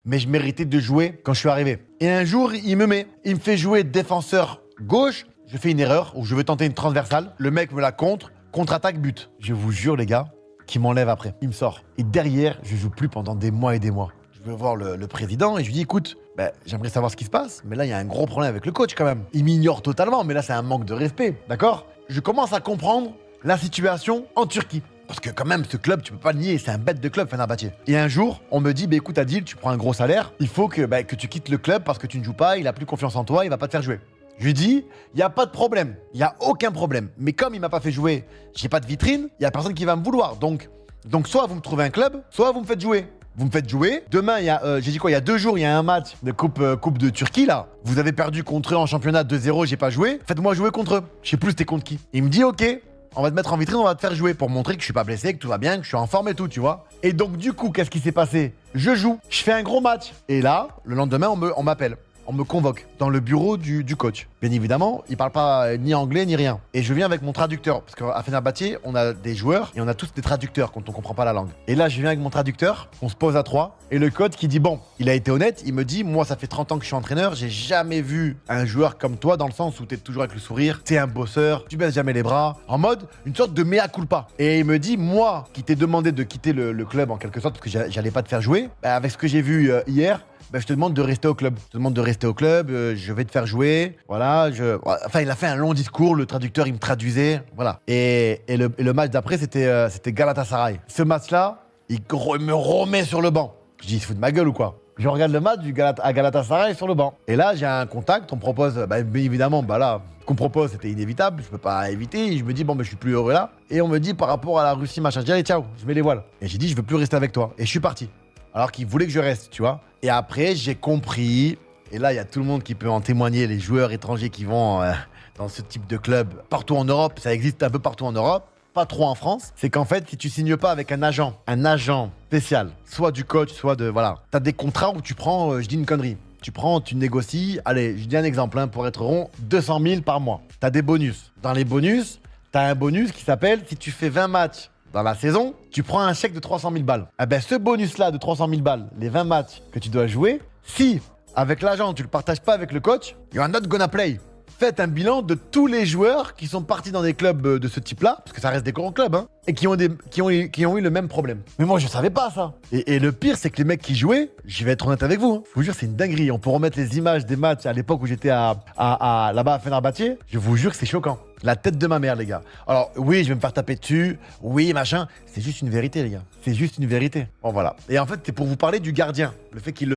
mais je méritais de jouer quand je suis arrivé. Et un jour, il me fait jouer défenseur gauche. Je fais une erreur où je veux tenter une transversale. Le mec me la contre-attaque, but. Je vous jure, les gars, qu'il m'enlève après. Il me sort. Et derrière, je joue plus pendant des mois et des mois. Je vais voir le président et je lui dis, écoute, j'aimerais savoir ce qui se passe, mais là, il y a un gros problème avec le coach quand même. Il m'ignore totalement, mais là, c'est un manque de respect, d'accord? Je commence à comprendre la situation en Turquie. Parce que quand même, ce club, tu peux pas le nier, c'est un bête de club, Fenerbahçe. Et un jour, on me dit, écoute Adil, tu prends un gros salaire, il faut que tu quittes le club parce que tu ne joues pas, il a plus confiance en toi, il va pas te faire jouer. Je lui dis, il n'y a pas de problème, il n'y a aucun problème. Mais comme il m'a pas fait jouer, j'ai pas de vitrine, il y a personne qui va me vouloir. Donc soit vous me trouvez un club, soit vous me faites jouer. Vous me faites jouer. Demain, il y a 2 jours, il y a un match de coupe de Turquie, là. Vous avez perdu contre eux en championnat 2-0, j'ai pas joué. Faites-moi jouer contre eux. Je sais plus c'était contre qui. Il me dit, ok, on va te mettre en vitrine, on va te faire jouer pour montrer que je suis pas blessé, que tout va bien, que je suis en forme et tout, tu vois. Et donc, du coup, qu'est-ce qui s'est passé? Je joue, je fais un gros match. Et là, le lendemain, on m'appelle. On me convoque dans le bureau du coach. Bien évidemment, il parle pas ni anglais ni rien. Et je viens avec mon traducteur. Parce qu'à Fenerbahçe, on a des joueurs et on a tous des traducteurs quand on comprend pas la langue. Et là, je viens avec mon traducteur, on se pose à 3. Et le coach qui dit, bon, il a été honnête, il me dit, moi, ça fait 30 ans que je suis entraîneur, j'ai jamais vu un joueur comme toi, dans le sens où t'es toujours avec le sourire, t'es un bosseur, tu baisses jamais les bras, en mode une sorte de mea culpa. Et il me dit, moi, qui t'ai demandé de quitter le club en quelque sorte, parce que j'allais pas te faire jouer, avec ce que j'ai vu hier, je te demande de rester au club. Je vais te faire jouer. Voilà, Enfin, il a fait un long discours, le traducteur, il me traduisait. Voilà. Et le match d'après, c'était Galatasaray. Ce match-là, il me remet sur le banc. Je dis, il se fout de ma gueule ou quoi? Je regarde le match à Galatasaray sur le banc. Et là, j'ai un contact, on me propose, bien évidemment, là, ce qu'on propose, c'était inévitable, je peux pas éviter. Et je me dis, je suis plus heureux là. Et on me dit, par rapport à la Russie, machin, je dis, allez, ciao, je mets les voiles. Et j'ai dit, je veux plus rester avec toi. Et je suis parti. Alors qu'il voulait que je reste, tu vois. Et après, j'ai compris, et là, il y a tout le monde qui peut en témoigner, les joueurs étrangers qui vont dans ce type de club partout en Europe, ça existe un peu partout en Europe, pas trop en France, c'est qu'en fait, si tu signes pas avec un agent spécial, soit du coach, soit de... Voilà, t'as des contrats où tu prends, je dis une connerie, tu négocies, allez, je dis un exemple, pour être rond, 200 000 par mois. T'as des bonus. Dans les bonus, t'as un bonus qui s'appelle, si tu fais 20 matchs, dans la saison, tu prends un chèque de 300 000 balles. Ce bonus-là de 300 000 balles, les 20 matchs que tu dois jouer, si, avec l'agent, tu le partages pas avec le coach, you're not gonna play. Faites un bilan de tous les joueurs qui sont partis dans des clubs de ce type-là, parce que ça reste des grands clubs, hein, et qui ont eu le même problème. Mais moi, je savais pas ça. Et le pire, c'est que les mecs qui jouaient, je vais être honnête avec vous, je vous jure, c'est une dinguerie. On peut remettre les images des matchs à l'époque où j'étais là-bas à Fenerbahçe. Je vous jure que c'est choquant. La tête de ma mère, les gars. Alors, oui, je vais me faire taper dessus. Oui, machin. C'est juste une vérité, les gars. C'est juste une vérité. Bon, voilà. Et en fait, c'est pour vous parler du gardien. Le fait qu'il